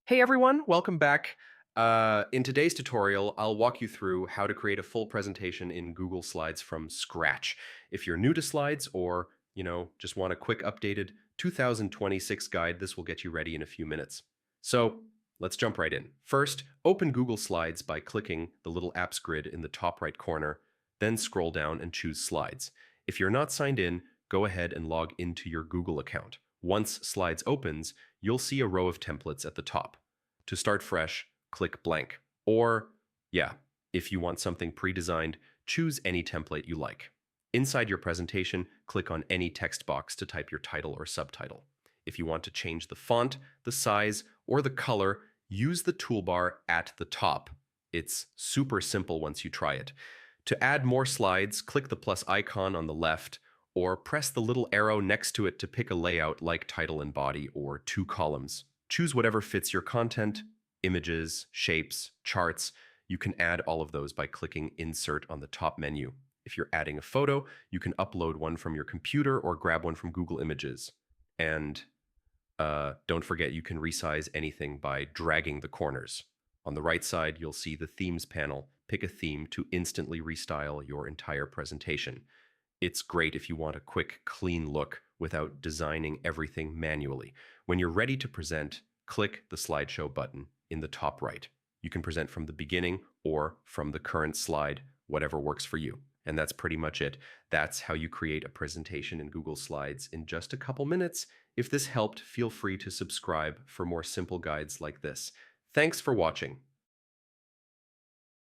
Hey everyone, welcome back. In today's tutorial, I'll walk you through how to create a full presentation in Google Slides from scratch. If you're new to Slides or, just want a quick updated 2026 guide, this will get you ready in a few minutes. So let's jump right in. First, open Google Slides by clicking the little apps grid in the top right corner, then scroll down and choose Slides. If you're not signed in, go ahead and log into your Google account. Once Slides opens, you'll see a row of templates at the top. To start fresh, click blank. Or, if you want something pre-designed, choose any template you like. Inside your presentation, click on any text box to type your title or subtitle. If you want to change the font, the size, or the color, use the toolbar at the top. It's super simple once you try it. To add more slides, click the plus icon on the left, or press the little arrow next to it to pick a layout like title and body or two columns. Choose whatever fits your content, images, shapes, charts. You can add all of those by clicking Insert on the top menu. If you're adding a photo, you can upload one from your computer or grab one from Google Images. And don't forget, you can resize anything by dragging the corners. On the right side, you'll see the Themes panel. Pick a theme to instantly restyle your entire presentation. It's great if you want a quick, clean look without designing everything manually. When you're ready to present, click the slideshow button in the top right. You can present from the beginning or from the current slide, whatever works for you. And that's pretty much it. That's how you create a presentation in Google Slides in just a couple minutes. If this helped, feel free to subscribe for more simple guides like this. Thanks for watching.